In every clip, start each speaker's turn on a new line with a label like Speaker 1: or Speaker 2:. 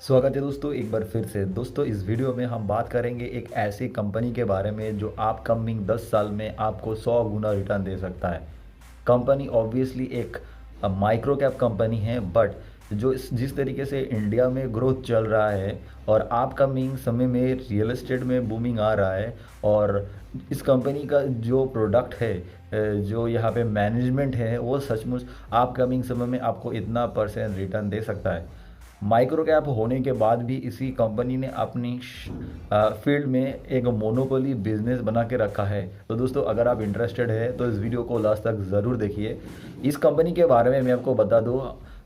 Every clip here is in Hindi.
Speaker 1: स्वागत है दोस्तों एक बार फिर से। दोस्तों इस वीडियो में हम बात करेंगे एक ऐसी कंपनी के बारे में जो अपकमिंग 10 साल में आपको 100 गुना रिटर्न दे सकता है। कंपनी ऑब्वियसली एक माइक्रो कैप कंपनी है, बट जिस तरीके से इंडिया में ग्रोथ चल रहा है और अपकमिंग समय में रियल एस्टेट में बूमिंग आ रहा है, और इस कंपनी का जो प्रोडक्ट है, जो यहाँ पे मैनेजमेंट है, वो सचमुच अपकमिंग समय में आपको इतना परसेंट रिटर्न दे सकता है। माइक्रो कैप होने के बाद भी इसी कंपनी ने अपनी फील्ड में एक मोनोपोली बिजनेस बना के रखा है। तो दोस्तों अगर आप इंटरेस्टेड है तो इस वीडियो को लास्ट तक ज़रूर देखिए। इस कंपनी के बारे में मैं आपको बता दूं,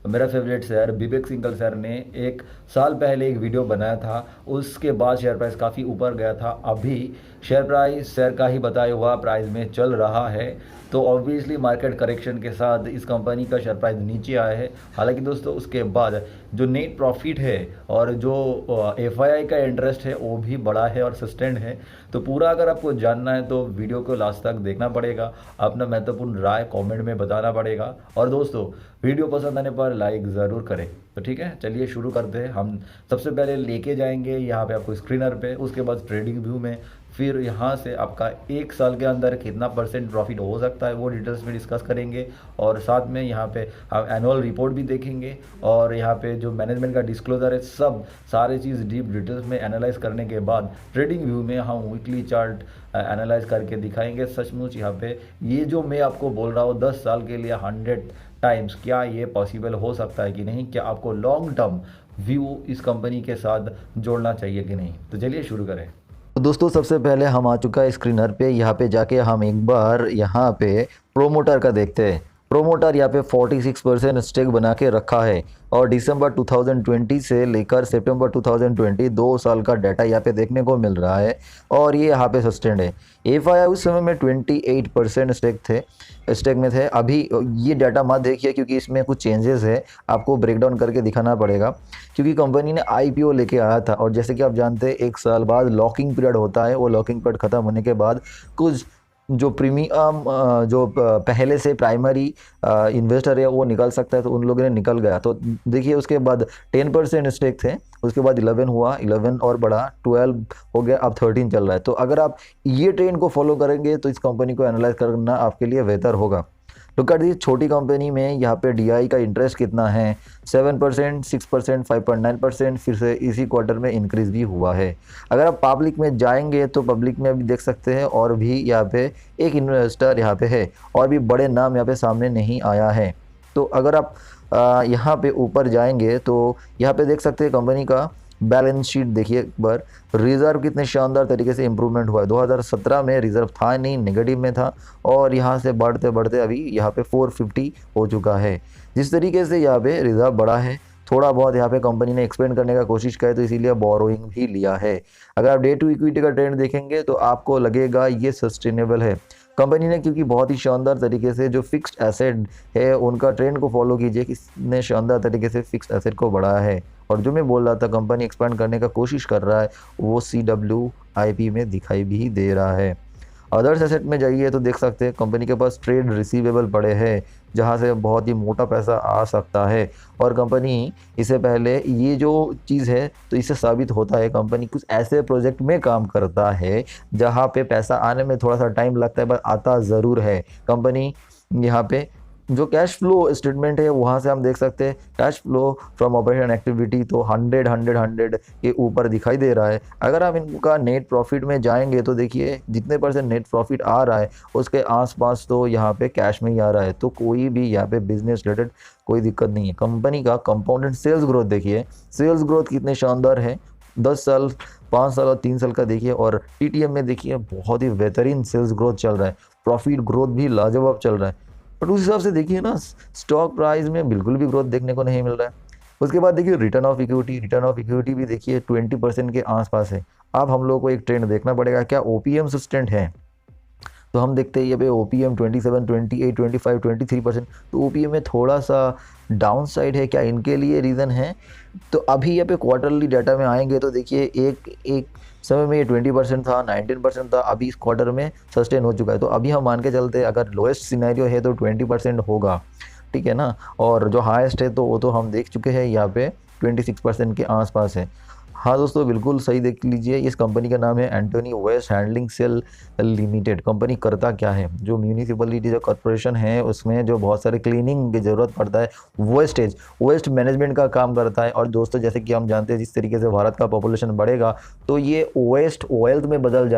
Speaker 1: मेरा फेवरेट सर विवेक सिंघल सर ने एक साल पहले एक वीडियो बनाया था। उसके बाद शेयर प्राइस काफ़ी ऊपर गया था। अभी शेयर प्राइस सर का ही बताया हुआ प्राइस में चल रहा है। तो ऑब्वियसली मार्केट करेक्शन के साथ इस कंपनी का शेयर प्राइस नीचे आया है। हालांकि दोस्तों उसके बाद जो नेट प्रॉफिट है और जो एफआईआई का इंटरेस्ट है वो भी बड़ा है और सस्टेंड है। तो पूरा अगर आपको जानना है तो वीडियो को लास्ट तक देखना पड़ेगा, अपना महत्वपूर्ण राय कमेंट में बताना पड़ेगा, और दोस्तों वीडियो पसंद आने पर लाइक ज़रूर करें। तो ठीक है, चलिए शुरू करते हैं। हम सबसे पहले लेके जाएंगे यहाँ पे आपको स्क्रीनर पे, उसके बाद ट्रेडिंग व्यू में, फिर यहाँ से आपका एक साल के अंदर कितना परसेंट प्रॉफिट हो सकता है वो डिटेल्स में डिस्कस करेंगे, और साथ में यहाँ पे हम एनुअल रिपोर्ट भी देखेंगे, और यहाँ पे जो मैनेजमेंट का डिस्क्लोजर है, सब सारी चीज़ डीप डिटेल्स में एनालाइज करने के बाद ट्रेडिंग व्यू में हम वीकली चार्ट एनालाइज करके दिखाएंगे। सचमुच यहाँ पे ये जो मैं आपको बोल रहा हूँ 10 साल के लिए 100 टाइम्स, क्या ये पॉसिबल हो सकता है कि नहीं, क्या आपको लॉन्ग टर्म व्यू इस कंपनी के साथ जोड़ना चाहिए कि नहीं। तो चलिए शुरू करें।
Speaker 2: तो दोस्तों सबसे पहले हम आ चुका है स्क्रीनर पे। यहाँ पे जाके हम एक बार यहाँ पे प्रोमोटर का देखते हैं। प्रोमोटर यहाँ पे 46% स्टेक बना के रखा है, और दिसंबर 2020 से लेकर सितंबर 2020 2 साल का डाटा यहाँ पे देखने को मिल रहा है, और ये यहाँ पे सस्टेंड है। एफआईआई उस समय में 28% स्टेक में थे। अभी ये डाटा मत देखिए क्योंकि इसमें कुछ चेंजेस है, आपको ब्रेक डाउन करके दिखाना पड़ेगा, क्योंकि कंपनी ने आईपीओ लेके आया था, और जैसे कि आप जानते हैं 1 साल बाद लॉकिंग पीरियड होता है। वो लॉकिंग पीरियड ख़त्म होने के बाद कुछ जो प्रीमियम पहले से प्राइमरी इन्वेस्टर है वो निकल सकता है, तो उन लोगों ने निकल गया। तो देखिए उसके बाद 10% स्टेक थे, उसके बाद 11 हुआ, 11 और बढ़ा 12 हो गया, अब 13 चल रहा है। तो अगर आप ये ट्रेंड को फॉलो करेंगे तो इस कंपनी को एनालाइज करना आपके लिए बेहतर होगा। लुक एट दिस छोटी कंपनी में यहाँ पे डीआई का इंटरेस्ट कितना है, 7%, 6%, 5.9%, फिर से इसी क्वार्टर में इंक्रीज भी हुआ है। अगर आप पब्लिक में जाएंगे तो पब्लिक में भी देख सकते हैं, और भी यहाँ पे एक इन्वेस्टर यहाँ पे है, और भी बड़े नाम यहाँ पे सामने नहीं आया है। तो अगर आप यहाँ पे ऊपर जाएंगे तो यहाँ पे देख सकते हैं कंपनी का बैलेंस शीट। देखिए एक बार रिज़र्व कितने शानदार तरीके से इंप्रूवमेंट हुआ है। 2017 में रिज़र्व था नहीं, नेगेटिव में था, और यहाँ से बढ़ते बढ़ते अभी यहाँ पे 450 हो चुका है। जिस तरीके से यहाँ पे रिज़र्व बढ़ा है, थोड़ा बहुत यहाँ पे कंपनी ने एक्सपेंड करने का कोशिश की, तो इसीलिए बोरोइंग भी लिया है। अगर आप डे टू इक्विटी का ट्रेंड देखेंगे तो आपको लगेगा ये सस्टेनेबल है कंपनी ने, क्योंकि बहुत ही शानदार तरीके से जो फिक्स्ड एसेट है उनका ट्रेंड को फॉलो कीजिए, किसने शानदार तरीके से फिक्स्ड एसेट को बढ़ाया है। और जो मैं बोल रहा था कंपनी एक्सपेंड करने का कोशिश कर रहा है, वो CWIP में दिखाई भी दे रहा है। अदर्स एसेट में जाइए तो देख सकते हैं कंपनी के पास ट्रेड रिसीवेबल पड़े हैं, जहां से बहुत ही मोटा पैसा आ सकता है। और कंपनी इससे पहले ये जो चीज़ है, तो इससे साबित होता है कंपनी कुछ ऐसे प्रोजेक्ट में काम करता है जहां पे पैसा आने में थोड़ा सा टाइम लगता है, पर आता ज़रूर है। कंपनी यहाँ पे जो कैश फ्लो स्टेटमेंट है वहाँ से हम देख सकते हैं cash flow from operation activity तो 100 के ऊपर दिखाई दे रहा है। अगर आप इनका नेट प्रॉफिट में जाएंगे तो देखिए जितने परसेंट नेट प्रॉफिट आ रहा है उसके आसपास तो यहाँ पे कैश में ही आ रहा है। तो कोई भी यहाँ पे बिजनेस रिलेटेड कोई दिक्कत नहीं है। कंपनी का कंपाउंडेड सेल्स ग्रोथ देखिए, सेल्स ग्रोथ कितने शानदार है, 10 साल, 5 साल और 3 साल का देखिए, और TTM में देखिए बहुत ही बेहतरीन सेल्स ग्रोथ चल रहा है, प्रॉफिट ग्रोथ भी लाजवाब चल रहा है। बट उस हिसाब से देखिए ना, स्टॉक प्राइस में बिल्कुल भी ग्रोथ देखने को नहीं मिल रहा है। उसके बाद देखिए रिटर्न ऑफ इक्विटी भी देखिए 20% के आसपास है। अब हम लोग को एक ट्रेंड देखना पड़ेगा, क्या OPM सस्टेंड है। तो हम देखते हैं ये पे OPM 27, 28, 25, 23%। तो OPM में थोड़ा सा डाउन साइड है, क्या इनके लिए रीज़न है। तो अभी यहाँ पे क्वार्टरली डाटा में आएंगे तो देखिए एक समय में ये 20% था, 19% था, अभी इस क्वार्टर में सस्टेन हो चुका है। तो अभी हम मान के चलते हैं अगर लोएस्ट सिनेरियो है तो 20% होगा, ठीक है ना। और जो हाईएस्ट है तो वो तो हम देख चुके हैं यहाँ पे 26% के आसपास है। हाँ दोस्तों, बिल्कुल सही देख लीजिए, इस कंपनी का नाम है Antony Waste Handling Cell Limited. Company करता क्या है, जो म्यूनिसिपलिटी जो कॉरपोरेशन है उसमें जो बहुत सारे क्लीनिंग की ज़रूरत पड़ता है, वेस्ट मैनेजमेंट का काम करता है। और दोस्तों, जैसे कि हम जानते हैं जिस तरीके से भारत का पॉपुलेशन बढ़ेगा तो ये वेस्ट वेल्थ में बदल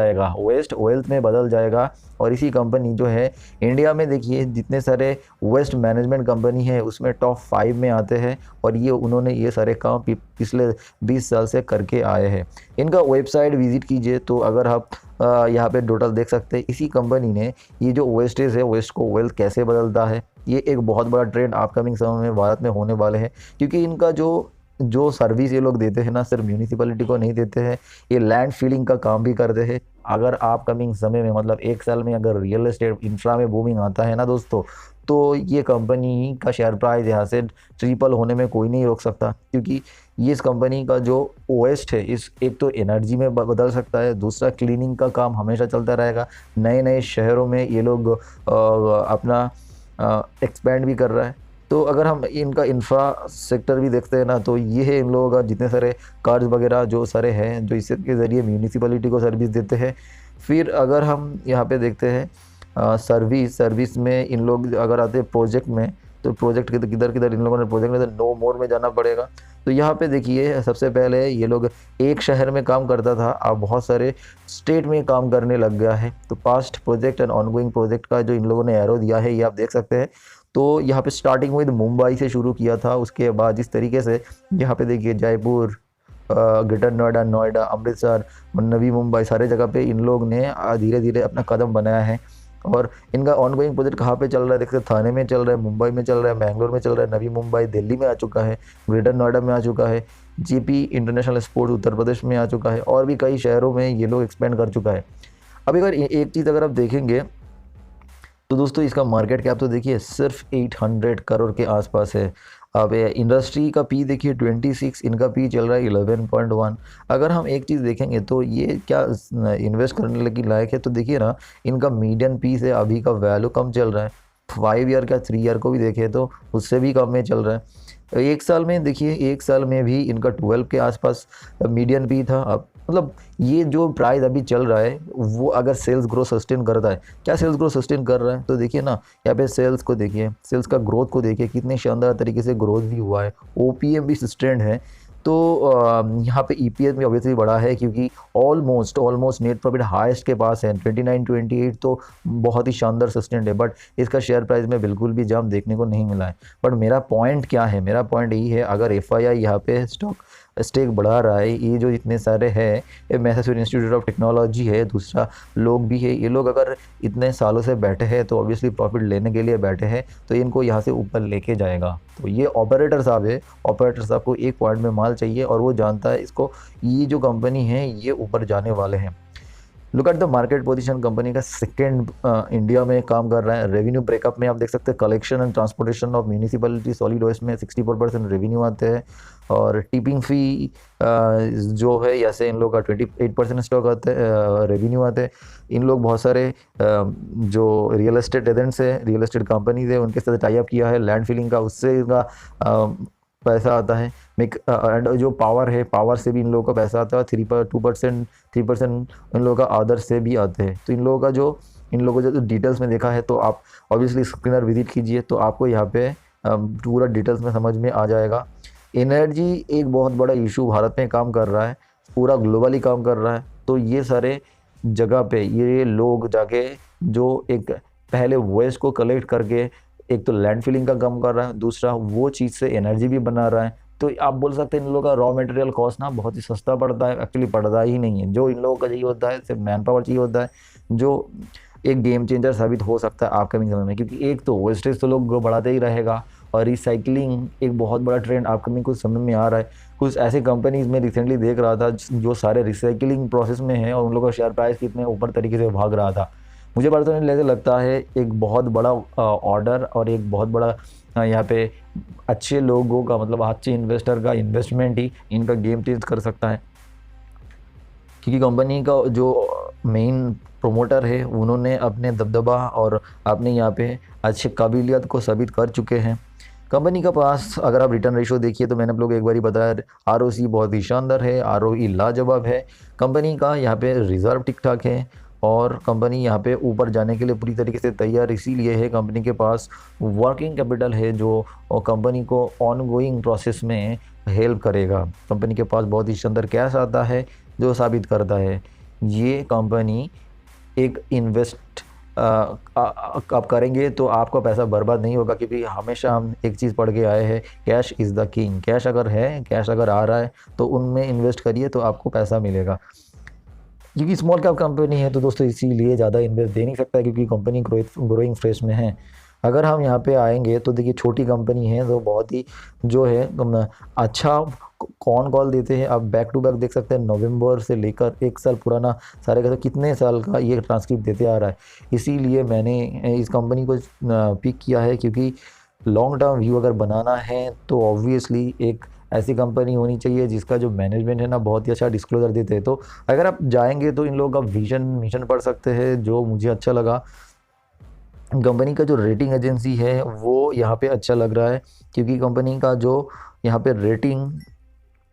Speaker 2: जाएगा। और इसी कंपनी जो है इंडिया में, देखिए जितने सारे वेस्ट मैनेजमेंट कंपनी है उसमें टॉप 5 में आते हैं। और ये उन्होंने ये सारे काम पिछले 20 साल से करके आए हैं। इनका वेबसाइट विजिट कीजिए तो अगर आप यहाँ पे टोटल देख सकते हैं, इसी कंपनी ने ये जो वेस्टेज है, वेस्ट को वेल्थ कैसे बदलता है, ये एक बहुत बड़ा ट्रेंड अपकमिंग समय में भारत में होने वाले हैं। क्योंकि इनका जो सर्विस ये लोग देते हैं ना, सिर्फ म्यूनिसिपैलिटी को नहीं देते हैं, ये लैंड फीलिंग का काम भी करते हैं। अगर आप कमिंग समय में मतलब 1 साल में अगर रियल एस्टेट इंफ्रा में बूमिंग आता है ना दोस्तों, तो ये कंपनी का शेयर प्राइस यहाँ से ट्रिपल होने में कोई नहीं रोक सकता। क्योंकि ये इस कंपनी का जो वेस्ट है, इस एक तो एनर्जी में बदल सकता है, दूसरा क्लीनिंग का काम हमेशा चलता रहेगा। नए नए शहरों में ये लोग अपना एक्सपैंड भी कर रहा है। तो अगर हम इनका इंफ्रा सेक्टर भी देखते हैं ना, तो ये है इन लोगों का जितने सारे कार्ज वगैरह जो सारे हैं, जो इसके ज़रिए म्यूनिसिपैलिटी को सर्विस देते हैं। फिर अगर हम यहाँ पे देखते हैं सर्विस में इन लोग अगर आते हैं प्रोजेक्ट में, तो प्रोजेक्ट किधर किधर इन लोगों ने प्रोजेक्ट में, तो नो मोर में जाना पड़ेगा। तो यहाँ पे देखिए, सबसे पहले ये लोग एक शहर में काम करता था, अब बहुत सारे स्टेट में काम करने लग गया है। तो past project and ongoing project का जो इन लोगों ने एरो दिया है, ये आप देख सकते हैं। तो यहाँ पे स्टार्टिंग विद मुंबई से शुरू किया था, उसके बाद इस तरीके से यहाँ पे देखिए जयपुर, ग्रेटर नोएडा, अमृतसर, नवी मुंबई, सारे जगह पे इन लोग ने धीरे धीरे अपना कदम बनाया है। और इनका ऑनगोइंग प्रोजेक्ट कहाँ पे चल रहा है, देखते थाने में चल रहा है, मुंबई में चल रहा है, बैंगलोर में चल रहा है, नवी मुंबई दिल्ली में आ चुका है, ग्रेटर नोएडा में आ चुका है, GP international sport Uttar Pradesh में आ चुका है, और भी कई शहरों में ये लोग एक्सपेंड कर चुका है। अब अगर एक चीज़ अगर आप देखेंगे तो दोस्तों, इसका मार्केट कैप तो देखिए सिर्फ 800 करोड़ के आसपास है। अब इंडस्ट्री का पी देखिए 26, इनका पी चल रहा है 11.1। अगर हम एक चीज़ देखेंगे तो ये क्या इन्वेस्ट करने लगी लायक है, तो देखिए ना, इनका मीडियन पी से अभी का वैल्यू कम चल रहा है। 5 ईयर का 3 ईयर को भी देखें तो उससे भी कम में चल रहा है। 1 साल में देखिए, 1 साल में भी इनका 12 के आसपास मीडियन पी था। अब मतलब ये जो प्राइस अभी चल रहा है, वो अगर सेल्स ग्रोथ सस्टेन करता है, क्या सेल्स ग्रोथ सस्टेन कर रहा है, तो देखिए ना, यहाँ पे सेल्स को देखिए, सेल्स का ग्रोथ को देखिए, कितने शानदार तरीके से ग्रोथ भी हुआ है, ओपीएम भी सस्टेन्ड है। तो यहाँ पे ईपीएस भी ऑब्वियसली बड़ा है, क्योंकि ऑलमोस्ट नेट प्रॉफिट हाईएस्ट के पास है 29-28, तो बहुत ही शानदार सस्टेन्ड है। बट इसका शेयर प्राइस में बिल्कुल भी जंप देखने को नहीं मिला है। बट मेरा पॉइंट क्या है, मेरा पॉइंट यही है, अगर एफआईआई यहाँ पे स्टेक बढ़ा रहा है, ये जो इतने सारे हैं, ये मैसाचुसेट्स इंस्टीट्यूट ऑफ टेक्नोलॉजी है, दूसरा लोग भी है, ये लोग अगर इतने सालों से बैठे हैं तो ऑब्वियसली प्रॉफिट लेने के लिए बैठे हैं, तो इनको यहाँ से ऊपर लेके जाएगा। तो ये ऑपरेटर साहब है, ऑपरेटर साहब को एक पॉइंट में माल चाहिए और वो जानता है इसको, ये जो कंपनी है ये ऊपर जाने वाले हैं। Look at the market position, company का सेकंड इंडिया में काम कर रहा है। रेवेन्यू ब्रेकअप में आप देख सकते हैं, collection and transportation of municipality solid waste में 64% रेवेन्यू आते हैं। और टिपिंग फी जो है, ऐसे इन लोग का 28% स्टॉक आते हैं, रेवेन्यू आते हैं। इन लोग बहुत सारे जो रियल एस्टेट एजेंट्स है, रियल एस्टेट कंपनीज है, उनके साथ टाई अप किया है लैंड फिलिंग का, उससे इनका पैसा आता है। एंड जो पावर है, पावर से भी इन लोगों का पैसा आता है। 3% इन लोगों का अदर से भी आते हैं। तो इन लोगों को जो डिटेल्स में देखा है, तो आप ऑब्वियसली स्क्रीनर विजिट कीजिए तो आपको यहाँ पे पूरा डिटेल्स में समझ में आ जाएगा। एनर्जी एक बहुत बड़ा इशू भारत में काम कर रहा है, पूरा ग्लोबली काम कर रहा है। तो ये सारे जगह पे ये लोग जाके जो एक पहले वेस्ट को कलेक्ट करके, एक तो लैंड फिलिंग का काम कर रहा है, दूसरा वो चीज़ से एनर्जी भी बना रहा है। तो आप बोल सकते हैं इन लोगों का रॉ मटेरियल कॉस्ट ना बहुत ही सस्ता पड़ता है, एक्चुअली पड़ता ही नहीं है। जो इन लोगों का चाहिए होता है सिर्फ मैन पावर चाहिए होता है, जो एक गेम चेंजर साबित हो सकता है अपकमिंग समय में। क्योंकि एक तो वेस्टेज तो लोग बढ़ाते ही रहेगा, और रिसाइकलिंग एक बहुत बड़ा ट्रेंड अपकमिंग कुछ समय में आ रहा है। कुछ ऐसे कंपनीज में रिसेंटली देख रहा था जो सारे रिसाइकलिंग प्रोसेस में है, और उन लोगों का शेयर प्राइस कितने ऊपर तरीके से भाग रहा था। मुझे पर्सनली लगता है एक बहुत बड़ा ऑर्डर और एक बहुत बड़ा यहाँ पे अच्छे लोगों का, मतलब अच्छे इन्वेस्टर का इन्वेस्टमेंट ही इनका गेम चेंज कर सकता है। क्योंकि कंपनी का जो मेन प्रोमोटर है, उन्होंने अपने दबदबा और अपने यहाँ पे अच्छे काबिलियत को साबित कर चुके हैं। कंपनी का पास अगर आप रिटर्न रेशो देखिए तो मैंने आप लोग को एक बार ही बताया, आरओसी बहुत ही शानदार है, आरओई लाजवाब है। कंपनी का यहाँ पे रिजर्व ठीक ठाक है और कंपनी यहाँ पे ऊपर जाने के लिए पूरी तरीके से तैयार इसीलिए है। कंपनी के पास वर्किंग कैपिटल है जो कंपनी को ऑनगोइंग प्रोसेस में हेल्प करेगा। कंपनी के पास बहुत ही शानदार कैश आता है जो साबित करता है ये कंपनी एक इन्वेस्ट आप करेंगे तो आपका पैसा बर्बाद नहीं होगा, क्योंकि हमेशा हम एक चीज़ पढ़ के आए हैं, cash is the king. Cash अगर है, कैश अगर आ रहा है तो उनमें इन्वेस्ट करिए तो आपको पैसा मिलेगा। क्योंकि स्मॉल कैप कंपनी है तो दोस्तों इसीलिए ज़्यादा इन्वेस्ट दे नहीं सकता, क्योंकि कंपनी ग्रोइंग फेज में है। अगर हम यहाँ पे आएंगे तो देखिए छोटी कंपनी है तो बहुत ही जो है अच्छा कौन कॉल देते हैं। आप बैक टू बैक देख सकते हैं, नवंबर से लेकर 1 साल पुराना सारे का तो कितने साल का ये ट्रांसक्रिप्ट देते आ रहा है। इसीलिए मैंने इस कंपनी को पिक किया है, क्योंकि लॉन्ग टर्म व्यू अगर बनाना है तो ऑब्वियसली एक ऐसी कंपनी होनी चाहिए जिसका जो मैनेजमेंट है ना बहुत ही अच्छा डिस्क्लोजर देते हैं। तो अगर आप जाएंगे तो इन लोगों का विजन मिशन पढ़ सकते हैं, जो मुझे अच्छा लगा। कंपनी का जो रेटिंग एजेंसी है वो यहाँ पे अच्छा लग रहा है, क्योंकि कंपनी का जो यहाँ पे रेटिंग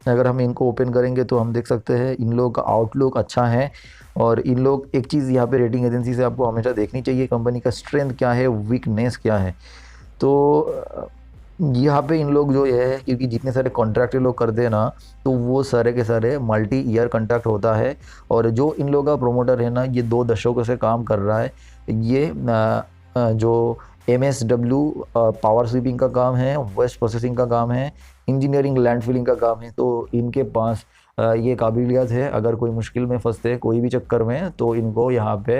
Speaker 2: अगर हम इनको ओपन करेंगे तो हम देख सकते हैं इन लोगों का आउटलुक अच्छा है। और इन लोग एक चीज़ यहाँ पे रेटिंग एजेंसी से आपको हमेशा देखनी चाहिए, कंपनी का स्ट्रेंथ क्या है, वीकनेस क्या है। तो यहाँ पे इन लोग जो है, क्योंकि जितने सारे कॉन्ट्रैक्ट लोग करते हैं ना तो वो सारे के सारे मल्टी ईयर कॉन्ट्रैक्ट होता है। और जो इन लोगों का प्रोमोटर है ना ये 2 दशकों से काम कर रहा है। ये जो MSW पावर स्वीपिंग का काम है, वेस्ट प्रोसेसिंग का काम है, इंजीनियरिंग लैंड फिलिंग का काम है। तो इनके पास ये काबिलियत है, अगर कोई मुश्किल में फंसते हैं कोई भी चक्कर में तो इनको यहाँ पे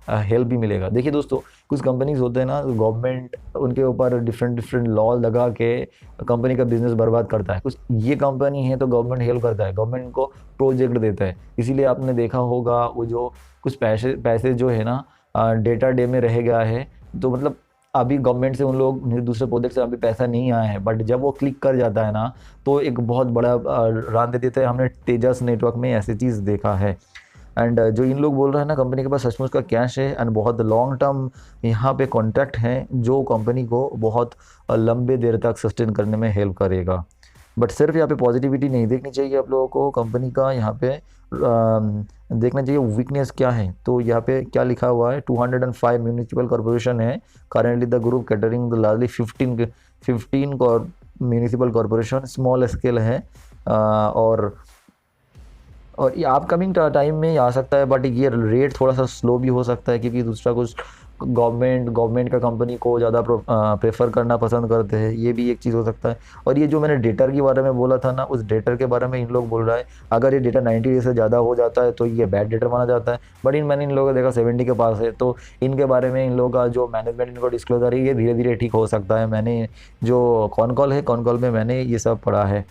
Speaker 2: हेल्प भी मिलेगा। देखिए दोस्तों कुछ कंपनीज होते हैं ना, गवर्नमेंट उनके ऊपर डिफरेंट लॉ लगा के कंपनी का बिजनेस बर्बाद करता है। कुछ ये कंपनी है तो गवर्नमेंट हेल्प करता है, गवर्नमेंट को प्रोजेक्ट देता है। इसीलिए आपने देखा होगा वो जो कुछ पैसे जो है ना डेटा डे में रह गया है, तो मतलब अभी गवर्नमेंट से उन लोग दूसरे प्रोजेक्ट से अभी पैसा नहीं आया है, बट जब वो क्लिक कर जाता है ना तो एक बहुत बड़ा रान दे देता है। हमने तेजस नेटवर्क में ऐसी चीज़ देखा है। एंड जो इन लोग बोल रहे हैं ना कंपनी के पास सचमुच का कैश है एंड बहुत लॉन्ग टर्म यहाँ पे कॉन्ट्रैक्ट हैं जो कंपनी को बहुत लंबे देर तक सस्टेन करने में हेल्प करेगा। बट सिर्फ यहाँ पे पॉजिटिविटी नहीं देखनी चाहिए आप लोगों को, कंपनी का यहाँ पे देखना चाहिए वीकनेस क्या है। तो यहाँ पे क्या लिखा हुआ है, 205 म्यूनिसिपल कॉर्पोरेशन है currently the group catering the largely 15 municipal corporation, small scale है। और ये अपकमिंग टाइम में आ सकता है, बट ये रेट थोड़ा सा स्लो भी हो सकता है, क्योंकि दूसरा कुछ गवर्नमेंट का कंपनी को ज़्यादा प्रेफर करना पसंद करते हैं, ये भी एक चीज़ हो सकता है। और ये जो मैंने डेटर के बारे में बोला था ना, उस डेटर के बारे में इन लोग बोल रहा है अगर ये डेटा 90 डेज से ज़्यादा हो जाता है तो ये बैड डेटर माना जाता है। बट मैंने इन लोगों को देखा 70 के पास है, तो इनके बारे में इन लोगों का जो मैनेजमेंट इनको डिस्क्लोजर है ये धीरे धीरे ठीक हो सकता है। मैंने जो कॉन कॉल में मैंने ये सब पढ़ा है।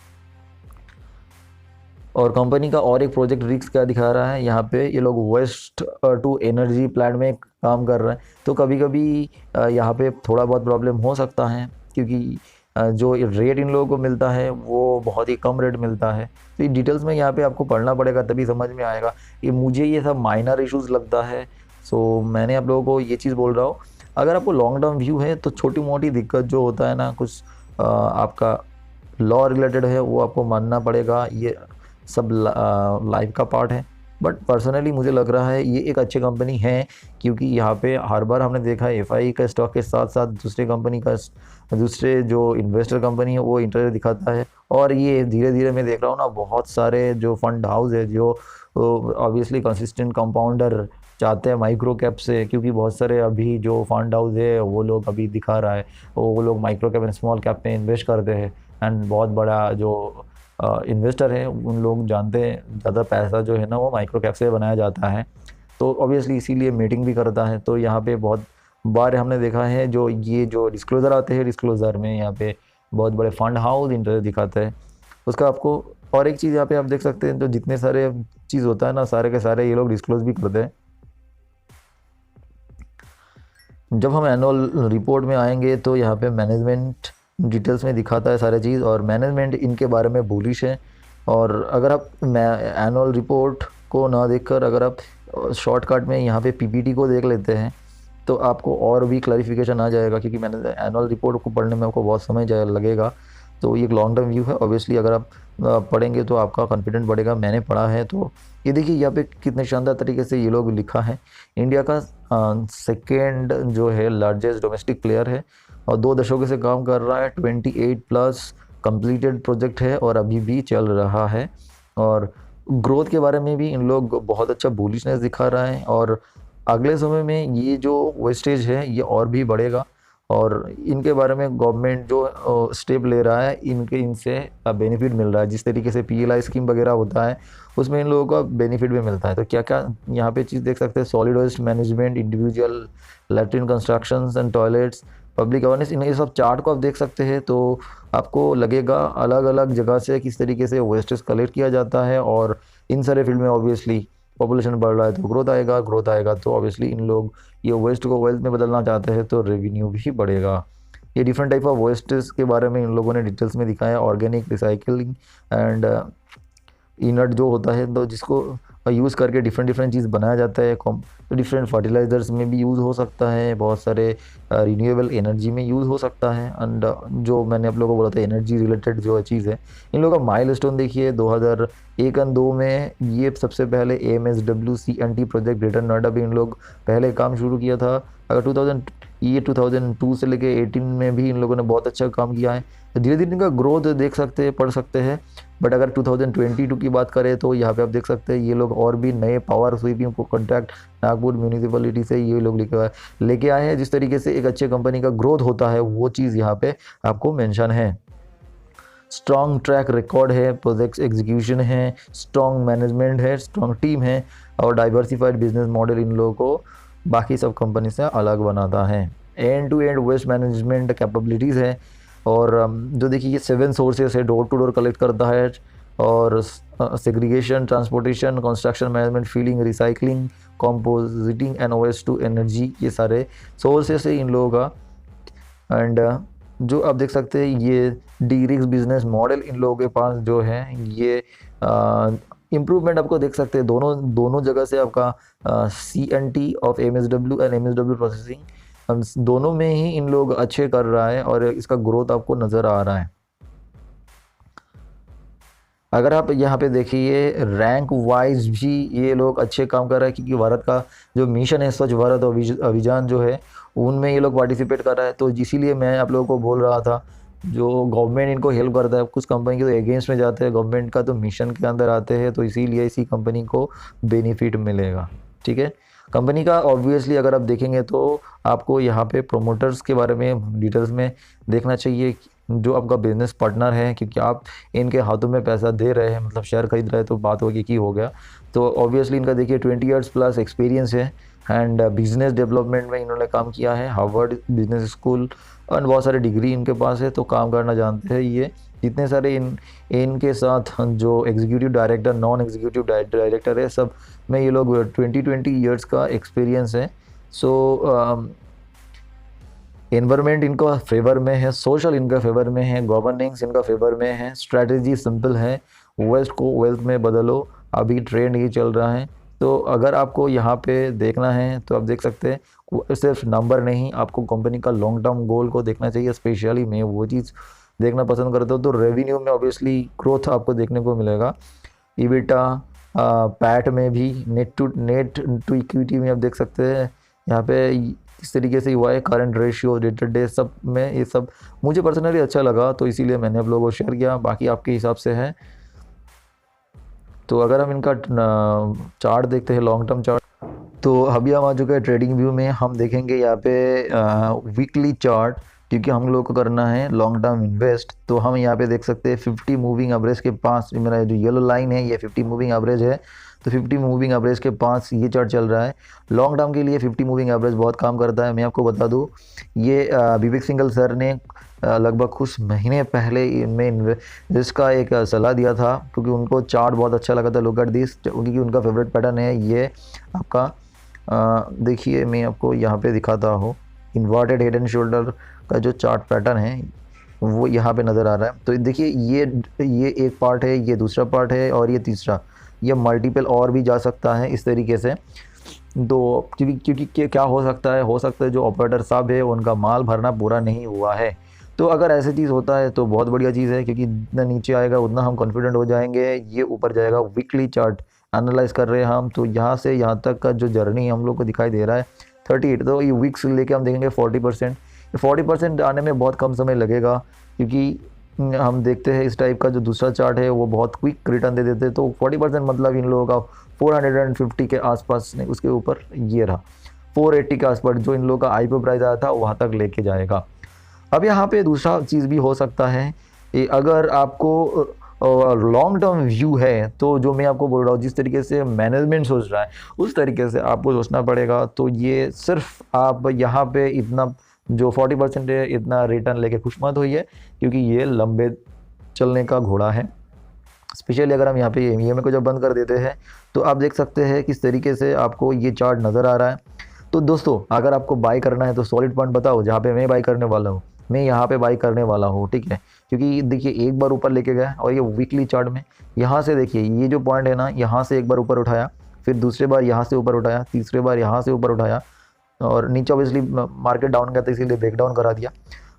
Speaker 2: और कंपनी का और एक प्रोजेक्ट रिक्स क्या दिखा रहा है यहाँ पे, ये लोग वेस्ट टू एनर्जी प्लांट में काम कर रहे हैं। तो कभी कभी यहाँ पे थोड़ा बहुत प्रॉब्लम हो सकता है, क्योंकि जो रेट इन लोगों को मिलता है वो बहुत ही कम रेट मिलता है। तो ये डिटेल्स में यहाँ पे आपको पढ़ना पड़ेगा तभी समझ में आएगा। मुझे ये सब माइनर इश्यूज़ लगता है, सो मैंने आप लोगों को ये चीज़ बोल रहा हूँ। अगर आपको लॉन्ग टर्म व्यू है तो छोटी मोटी दिक्कत जो होता है ना, कुछ आपका लॉ रिलेटेड है वो आपको मानना पड़ेगा, ये सब लाइफ का पार्ट है। बट पर्सनली मुझे लग रहा है ये एक अच्छी कंपनी है, क्योंकि यहाँ पे हर बार हमने देखा है FI का स्टॉक के साथ साथ दूसरे जो इन्वेस्टर कंपनी है वो इंटरेस्ट दिखाता है। और ये धीरे धीरे मैं देख रहा हूँ ना बहुत सारे जो फंड हाउस है जो ऑब्वियसली कंसिस्टेंट कंपाउंडर चाहते हैं माइक्रो कैप से, क्योंकि बहुत सारे अभी जो फंड हाउस है वो लोग अभी दिखा रहा है वो लोग micro cap and small cap में इन्वेस्ट करते हैं। एंड बहुत बड़ा जो इन्वेस्टर है उन लोग जानते हैं ज़्यादा पैसा जो है ना वो माइक्रो कैप से बनाया जाता है, तो ऑब्वियसली इसीलिए मीटिंग भी करता है। तो यहाँ पे बहुत बार हमने देखा है जो ये जो डिस्क्लोज़र आते हैं, डिस्क्लोज़र में यहाँ पे बहुत बड़े फंड हाउस इंटरेस्ट दिखाते हैं उसका आपको। और एक चीज़ यहाँ पे आप देख सकते हैं, तो जितने सारे चीज़ होता है ना सारे के सारे ये लोग डिस्क्लोज भी करते हैं। जब हम एनुअल रिपोर्ट में आएंगे तो यहाँ पे मैनेजमेंट डिटेल्स में दिखाता है सारी चीज़, और मैनेजमेंट इनके बारे में बुलिश है। और अगर आप एनुअल रिपोर्ट को ना देखकर अगर आप शॉर्टकट में यहाँ पे PPT को देख लेते हैं तो आपको और भी क्लैरिफिकेशन आ जाएगा, क्योंकि मैंने एनुअल रिपोर्ट को पढ़ने में आपको बहुत समय लगेगा। तो ये एक लॉन्ग टर्म व्यू है। ऑब्वियसली अगर आप पढ़ेंगे तो आपका कॉन्फिडेंस बढ़ेगा। मैंने पढ़ा है तो ये देखिए यहाँ पे कितने शानदार तरीके से ये लोग लिखा है। इंडिया का सेकेंड जो है लार्जेस्ट डोमेस्टिक प्लेयर है और 2 दशकों से काम कर रहा है। 28 प्लस कंप्लीटेड प्रोजेक्ट है और अभी भी चल रहा है। और ग्रोथ के बारे में भी इन लोग बहुत अच्छा बुलिशनेस दिखा रहा है और अगले समय में ये जो वेस्टेज है ये और भी बढ़ेगा। और इनके बारे में गवर्नमेंट जो स्टेप ले रहा है इनसे बेनिफिट मिल रहा है। जिस तरीके से PLI स्कीम वगैरह होता है उसमें इन लोगों का बेनिफिट भी मिलता है। तो क्या क्या यहाँ पे चीज़ देख सकते हैं, solid waste management, individual latrine constructions and toilets, public awareness, इन ये सब चार्ट को आप देख सकते हैं। तो आपको लगेगा अलग अलग जगह से किस तरीके से वेस्टेज कलेक्ट किया जाता है। और इन सारे फील्ड में ऑब्वियसली पॉपुलेशन बढ़ रहा है तो ग्रोथ आएगा तो ऑब्वियसली इन लोग ये वेस्ट को वेल्थ में बदलना चाहते हैं तो रेवेन्यू भी बढ़ेगा। ये डिफरेंट टाइप ऑफ वेस्टेज के बारे में इन लोगों ने डिटेल्स में दिखाया, ऑर्गेनिक, रिसाइकलिंग एंड इनर्ट जो होता है तो जिसको यूज़ करके डिफरेंट चीज़ बनाया जाता है। तो डिफरेंट फर्टिलाइज़र्स में भी यूज़ हो सकता है, बहुत सारे रिन्यूएबल एनर्जी में यूज़ हो सकता है। एंड जो मैंने आप लोगों को बोला था एनर्जी रिलेटेड जो चीज़ है, इन लोगों का माइलस्टोन देखिए 2001 और 2 में ये सबसे पहले AMSW CNT project greater Noida भी इन लोग पहले काम शुरू किया था। अगर 2002 से लेके 18 में भी इन लोगों ने बहुत अच्छा काम किया है। तो धीरे धीरे इनका ग्रोथ देख सकते हैं, पढ़ सकते हैं। बट अगर 2022 की बात करें तो यहाँ पे आप देख सकते हैं ये लोग और भी नए पावर स्वीपिंग को कॉन्ट्रैक्ट नागपुर म्यूनिसिपैलिटी से ये लोग लेके आए हैं। जिस तरीके से एक अच्छे कंपनी का ग्रोथ होता है वो चीज़ यहाँ पे आपको मेंशन है। स्ट्रॉन्ग ट्रैक रिकॉर्ड है, प्रोजेक्ट एग्जीक्यूशन है, स्ट्रॉन्ग मैनेजमेंट है, स्ट्रॉन्ग टीम है और डाइवर्सिफाइड बिजनेस मॉडल इन लोगों को बाकी सब कंपनी से अलग बनाता है। End to end waste management capabilities है। और जो देखिए ये 7 सोर्सेस है, डोर टू डोर कलेक्ट करता है और segregation, transportation, construction management, filling, recycling, composting and waste to energy, ये सारे सोर्सेस है इन लोगों का। एंड जो आप देख सकते हैं ये डी-रिस्क बिजनेस मॉडल इन लोगों के पास जो है ये इम्प्रूवमेंट आपको देख सकते हैं दोनों जगह से। आपका CNT of MSW and MSW processing दोनों में ही इन लोग अच्छे कर रहा है और इसका ग्रोथ आपको नज़र आ रहा है। अगर आप यहाँ पे देखिए रैंक वाइज भी ये लोग अच्छे काम कर रहे हैं, क्योंकि भारत का जो मिशन है स्वच्छ भारत अभियान जो है उनमें ये लोग पार्टिसिपेट कर रहा है। तो इसीलिए मैं आप लोगों को बोल रहा था जो गवर्नमेंट इनको हेल्प करता है, कुछ कंपनी के तो अगेंस्ट में जाते हैं, गवर्नमेंट का तो मिशन के अंदर आते हैं, तो इसीलिए इसी कंपनी को बेनिफिट मिलेगा। ठीक है, कंपनी का ऑब्वियसली अगर आप देखेंगे तो आपको यहाँ पे प्रोमोटर्स के बारे में डिटेल्स में देखना चाहिए, जो आपका बिजनेस पार्टनर है, क्योंकि आप इनके हाथों में पैसा दे रहे हैं, मतलब शेयर खरीद रहे हैं, तो बात होगी कि हो गया। तो ऑब्वियसली इनका देखिए 20 ईयर्स प्लस एक्सपीरियंस है एंड बिजनेस डेवलपमेंट में इन्होंने काम किया है, हार्वर्ड बिजनेस स्कूल एंड बहुत सारे डिग्री इनके पास है, तो काम करना जानते हैं ये। जितने सारे इनके साथ जो executive director, non executive director है, सब में ये लोग 20 ईयर्स का एक्सपीरियंस है। सो एनवायरनमेंट इनका फेवर में है, सोशल इनका फेवर में है, गवर्नेंस इनका फेवर में है, स्ट्रैटेजी सिंपल है, वेस्ट को वेल्थ में बदलो, अभी ट्रेंड ही चल रहा है। तो अगर आपको यहाँ पे देखना है तो आप देख सकते हैं, सिर्फ नंबर नहीं, आपको कंपनी का लॉन्ग टर्म गोल को देखना चाहिए। स्पेशली मैं वो चीज़ देखना पसंद करता हूँ। तो रेवेन्यू में ऑब्वियसली ग्रोथ आपको देखने को मिलेगा, ईबिटा, पैट में भी, नेट टू इक्विटी में आप देख सकते हैं यहाँ पे इस तरीके से हुआ है। करंट रेशियो, डेटेड डे, सब में ये सब मुझे पर्सनली अच्छा लगा, तो इसीलिए मैंने आप लोगों को शेयर किया। बाकी आपके हिसाब से है। तो अगर हम इनका चार्ट देखते हैं, लॉन्ग टर्म चार्ट, तो अभी हम आ चुके हैं ट्रेडिंग व्यू में। हम देखेंगे यहाँ पे वीकली चार्ट, क्योंकि हम लोग को करना है लॉन्ग टर्म इन्वेस्ट। तो हम यहाँ पे देख सकते हैं 50 मूविंग एवरेज के पास, मेरा जो येलो लाइन है ये 50 मूविंग एवरेज है। तो 50 मूविंग एवरेज के पास ये चार्ट चल रहा है। लॉन्ग टर्म के लिए 50 मूविंग एवरेज बहुत काम करता है। मैं आपको बता दूँ, ये विवेक सिंघल सर ने लगभग कुछ महीने पहले इनमें इसका एक सलाह दिया था, क्योंकि उनको चार्ट बहुत अच्छा लगा था। लुक एट दिस, क्योंकि उनका फेवरेट पैटर्न है ये आपका। देखिए मैं आपको यहाँ पे दिखाता हूँ, इन्वर्टेड हेड एंड शोल्डर का जो चार्ट पैटर्न है वो यहाँ पे नज़र आ रहा है। तो देखिए ये एक पार्ट है, ये दूसरा पार्ट है और ये तीसरा, ये मल्टीपल और भी जा सकता है इस तरीके से। तो क्योंकि क्या हो सकता है जो ऑपरेटर साहब है उनका माल भरना पूरा नहीं हुआ है। तो अगर ऐसी चीज़ होता है तो बहुत बढ़िया चीज़ है, क्योंकि जितना नीचे आएगा उतना हम कॉन्फिडेंट हो जाएंगे। ये ऊपर जाएगा। वीकली चार्ट एनालाइज कर रहे हैं हम, तो यहाँ से यहाँ तक का जो जर्नी हम लोग को दिखाई दे रहा है 38, तो ये वीक्स लेके हम देखेंगे 40%। 40% आने में बहुत कम समय लगेगा, क्योंकि हम देखते हैं इस टाइप का जो दूसरा चार्ट है वो बहुत क्विक रिटर्न दे देते हैं। तो 40% मतलब इन लोगों का 450 के आसपास नहीं, उसके ऊपर ये रहा 480 के आसपास जो इन लोगों का आईपीओ प्राइस आया था वहाँ तक लेके जाएगा। अब यहाँ पे दूसरा चीज़ भी हो सकता है, अगर आपको लॉन्ग टर्म व्यू है, तो जो मैं आपको बोल रहा हूँ जिस तरीके से मैनेजमेंट सोच रहा है उस तरीके से आपको सोचना पड़ेगा। तो ये सिर्फ आप यहाँ पे इतना जो 40% है इतना रिटर्न लेके खुश मत होइए, क्योंकि ये लंबे चलने का घोड़ा है। स्पेशली अगर हम यहाँ पे EMI को जब बंद कर देते हैं तो आप देख सकते हैं किस तरीके से आपको ये चार्ट नज़र आ रहा है। तो दोस्तों अगर आपको बाई करना है तो सॉलिड पॉइंट बताओ जहाँ पे मैं बाई करने वाला हूँ। मैं यहाँ पे बाई करने वाला हूँ, ठीक है, क्योंकि देखिए एक बार ऊपर लेके गया और ये वीकली चार्ट में यहाँ से देखिए ये जो पॉइंट है ना, यहाँ से एक बार ऊपर उठाया, फिर दूसरे बार यहाँ से ऊपर उठाया, तीसरे बार यहाँ से ऊपर उठाया, और नीचे ऑब्वियसली मार्केट डाउन गया तो इसीलिए ब्रेक डाउन करा दिया।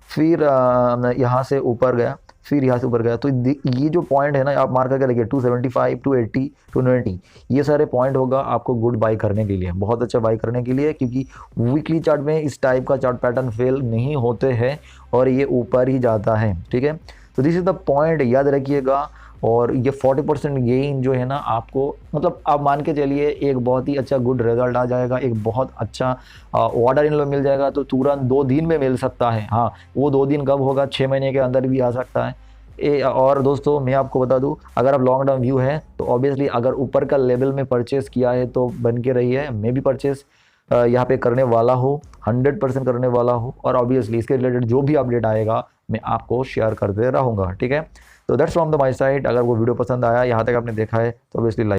Speaker 2: फिर यहाँ से ऊपर गया, फिर यहाँ से ऊपर गया। तो ये जो पॉइंट है ना, आप मार्क करके देखिए 275, 280, 290, ये सारे पॉइंट होगा आपको गुड बाई करने के लिए, बहुत अच्छा बाई करने के लिए, क्योंकि वीकली चार्ट में इस टाइप का चार्ट पैटर्न फेल नहीं होते हैं और ये ऊपर ही जाता है, ठीक है। तो दिस इज द पॉइंट, याद रखिएगा। और ये 40% गेन जो है ना, आपको मतलब आप मान के चलिए एक बहुत ही अच्छा गुड रिजल्ट आ जाएगा, एक बहुत अच्छा ऑर्डर इन लोग मिल जाएगा। तो तुरंत 2 दिन में मिल सकता है। हाँ, वो 2 दिन कब होगा, 6 महीने के अंदर भी आ सकता है। और दोस्तों मैं आपको बता दूं, अगर आप लॉन्ग टर्म व्यू है तो ऑब्वियसली अगर ऊपर का लेवल में परचेस किया है तो बन के रही है। मैं भी परचेस यहाँ पे करने वाला हूँ, 100% करने वाला हूँ, और ऑब्वियसली इसके रिलेटेड जो भी अपडेट आएगा मैं आपको शेयर करते रहूँगा, ठीक है। तो that's from the my side. अगर वो वीडियो पसंद आया, यहाँ तक आपने देखा है तो ऑब्वियसली लाइक